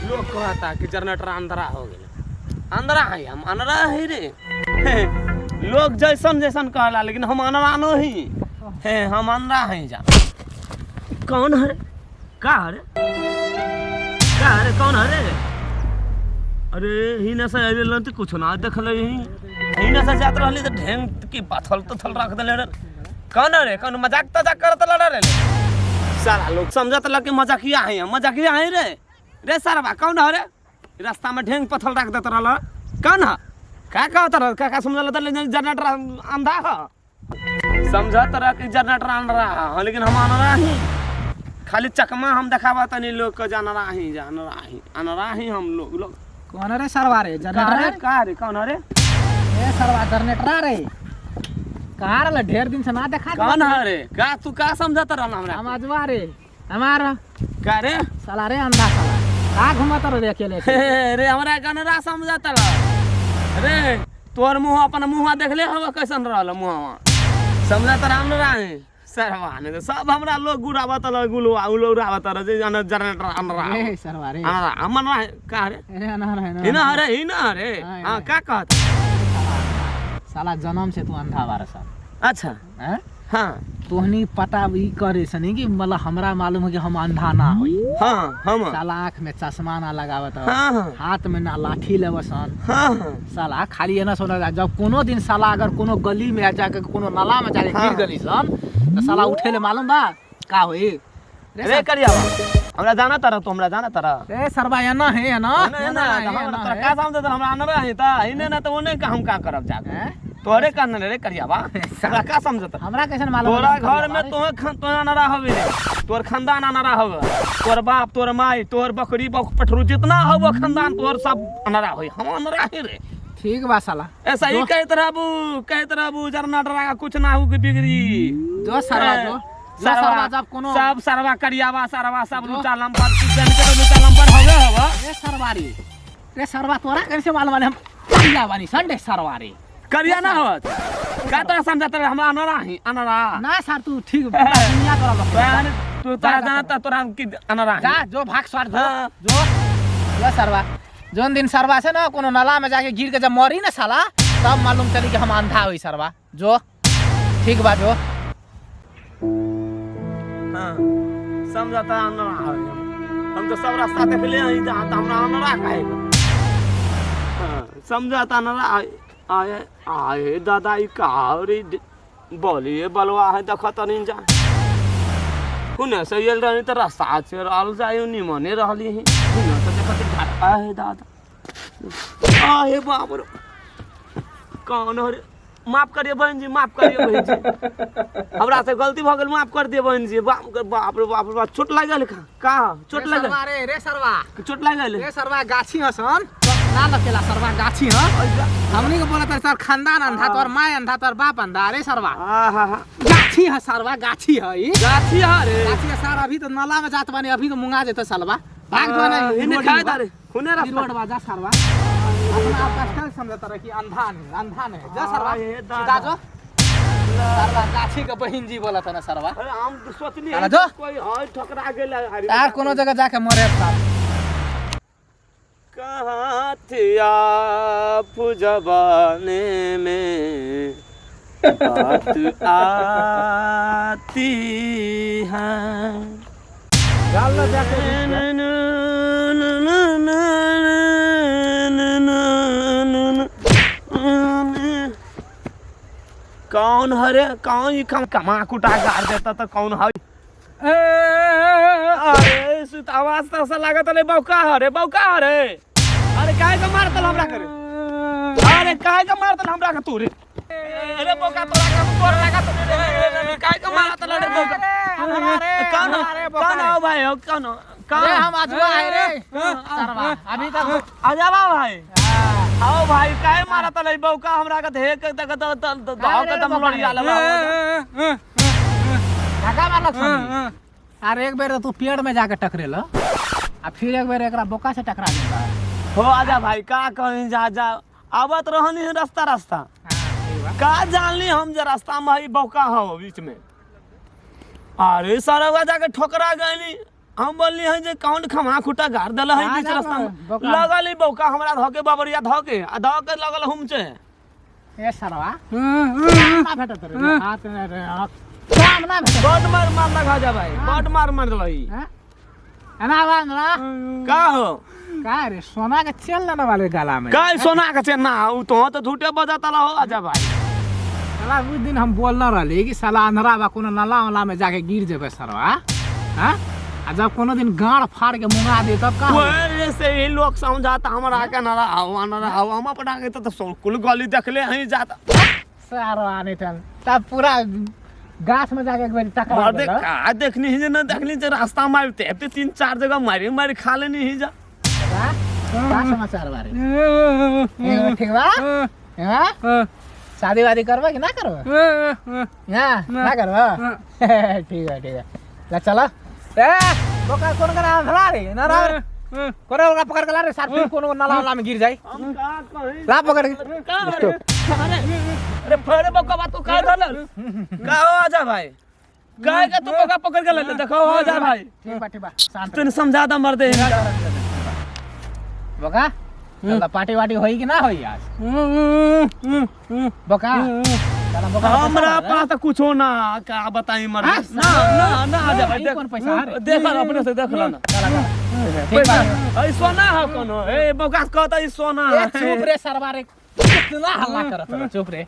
लोग कहता कि जनरेटर अंधरा हो गया। अंधरा है, हम अनरा है रे। लोग जैसन जैसन कहला, लेकिन हम अनरा नहीं है, हम अनरा हैं जा। कौन है? का है? का है? कौन है रे? अरे ही न से अइले लंती कुछ ना देखले ही न से जात रहली त ढेंग की पाथल तथल रख देले रे। कौन है रे? कौन मजाक तजाक करत लड़ा रे? सारा लोग समझत ल कि मजाकिया है, मजाकिया है रे। रे सारा कौन है रे? रास्ता में ढेंग पथल रख देत रहल। कौन है? का कहत रह? का समझल त जनरेटर अंधा है। समझत रह कि जनरेटर अंधा है, लेकिन हम अनरा ही। खाली चकमा हम देखावा तनी लोग को जानरा ही, अनरा ही हम लोग। कौन रे सरवा रे? जनरेटर का रे? कौन रे? ए सरवा जनरेटर रे। कहाँ रे? ढेर दिन से ना देखा। कौन है रे? का तू का समझत रहल हमरा? समझवा रे हमारा का रे? साला रे अंधा साला का घुमत रे अकेले रे हमरा गनरा समझत रह रे। तोर मुंह अपन मुंह देखले हव कैसन रहल मुंहवा। समझत रहल रे सरवा ने तो सब हमरा लोग गुड़ावत ल गुलवा उड़ावत रह जे जनरेटर अनरा। ए सरवा रे अनरा अमन का रे? ए अनहर है हिना रे हां का कहत? साला जन्म से तू अंधा बार सा। अच्छा हैं? हां तोहनी पता ई करे सनी कि मतलब हमरा मालूम है कि हम अंधा ना होई। हां हम साला आँख में चश्मा ना लगावत हो, हां हाथ में ना लाठी लेवसन। हां साला खाली है ना सोना जब कोनो दिन साला अगर कोनो गली में जाके कोनो नाला में जाके गिर गली सन तो साला उठेले मालूम बा का होई? रे करिया हमरा जाना तारा, तो हमरा जाना तारा रे सरवा है ना हमरा का समझत हमरा अनरा है त इने ना तो ओने का हम का करब जाके। तोरे का न रे करियावा हमरा का समझत? हमरा कैसन मालूम? तोरा घर में तो अनरा हवे रे, तोर खानदान अनरा हवे, तोर बाप तोर माई तोर बकरी पठरू जितना हव खानदान तोर सब अनरा होई। हम अनरा है रे। ठीक बा साला ऐसा ही कहत रहबू जनरेटर कुछ ना हो के बिगड़ी। जो सरवा जो सरवा जब कोनो सब सरवा करियावा सरवा सब लुचा लंपर जन के लुचा लंपर हवे हवा। रे सरवा रे सरवा तोरा कैसे मालूम? हम करिया बानी संडे सरवा रे करिया ना होत का तोरा समझत रहे हमरा अनरा ही अनरा ना सर तू ठीक दुनिया तोरा बयान तू तारा जानता तोरा हम की अनरा जा जो भाग स्वार जो सरवा जोन दिन सरवा से ना कोनो नाला में जाके गिर के जब मरी ना साला तब मालूम चली कि हम अंधा हुई सरवा। जो ठीक बा जो हां समझता अनरा हम तो सब रास्ता देख ले ही जहां त हमरा अनरा कहेगा। हां समझता अनरा आए दादा ई का रे बोलिए बलवा है देखत नहीं जा कुने से येल रहनी त रास्ता से रहल जाय निमने रहली ही कुने से देखत घाट आए दादा आए बाप रे। कौन रे? माफ करिए बहन जी, माफ करिए बहन जी, हमरा से गलती भ गेल, माफ कर दिए बहन जी। बाप रे बाप चोट लागल का चोट लागल? रे सरवा चोट लागल रे सरवा गाछी हसन ना लकेला सरवा गाछी ह हमनी के बोलत सर खानदान अंधा तोर माय अंधा तोर बाप अंधा। रे सरवा गाछी ह सरवा गाछी ह ई गाछी ह रे गाछी सर अभी तो नाला में जात बानी अभी तो मुंगा जेतो सालवा भाग जो ना इने खाए दारे खुने रास्ता रोड बाजा सरवा अपना आप कष्ट समझता रहे कि अंधा नहीं जा सरवा सीधा जो सरवा गाछी के बहिन जी बोलत ना सरवा। अरे हम सोचनी कोई हय ठकरा गेल यार कोनो जगह जाके मरे कहाँ थी आप जबाने में बात आती है कौन हरे? कौन ही कमा कुटा गाड़ देता तो कौन है? अरे आवाज तो ऐसा लागत रे बौका हरे बौका हरे। अरे काहे का मारतल हमरा करे? अरे काहे का मारतल हमरा के तू रे? अरे बौका तोरा का तोर लगा तो काहे का मारतल रे बौका? कौन हो भाई हो कौन हम आजवा है रे सरवा अभी तक आजावा भाई आओ भाई काहे मारतल रे बौका हमरा के धे के तक दाव के दम लड़िया लगा धक्का मारलक सन। अरे एक बेर तू पेड़ में जाके टकरेल आ फिर एक बेर एकरा बोका से टकरा देता हो। आजा भाई का कहीं जा आवत रहनी है रास्ता का जानली हम जे रास्ता में ही बौका हो बीच में। अरे सरवा जाके ठोकरा गईली हम बोलली है जे कौन खमा खुटा गाड़ देला है बीच रास्ता में लगल ही बौका हमरा धके बाबरिया धके आ धके लगल हमचे ए सरवा ना भेटत रे हाथ में रे काम ना भेटत बड मार लगा जा भाई बड मार दलई ना ना का हो का रे सोना के चेन लेने वाले गला में का सोना का चेन ना उ तो झूठे बजातला हो आजा भाई साला उस दिन हम बोल रहे कि साला अंधरा बा कोनो नाला वाला में जाके गिर जेबे सरवा हां आ जब कोनो दिन गाड़ फाड़ के मुंगा दे तब का ओए से ही लोग समझाता हमरा के ना आओ हम पटा के तो कुल गली देखले हई जाता सरवा ने तब पूरा गाछ में जाके एक बार टकरा और देख का देखनी ही ना देखनी जे रास्ता मारते पे 3-4 जगह मारी खा लेनी ही जा का समाचार बारे ठीक बा हां शादी वादी करबा कि ना करबा हां ना करबा ठीक है ला चला ए बोका कोन करा धरा रे ना रे कोरे ओका पकड़ के ला रे साथ में कोनो नाला वाला में गिर जाई हम का कहि ला पकड़ के अरे फरे बका बात तो का रहल का हो आजा भाई काय का तू बका पकड़ के ले देखो हो जा भाई ठीक बा शांत तने समझा दा मर दे बोका चल पार्टी वाटी होई कि ना होई आज बोका चला बोका हमरा पास तो कुछ ना का बताई मर ना आजा भाई देख कौन पैसा रे देख अपने से देख ला ना चला ठीक बा ए सोना है कोनो ए बका कहता ई सोना ए चुप रे सरवा रे कितना हल्ला करत है चुप रे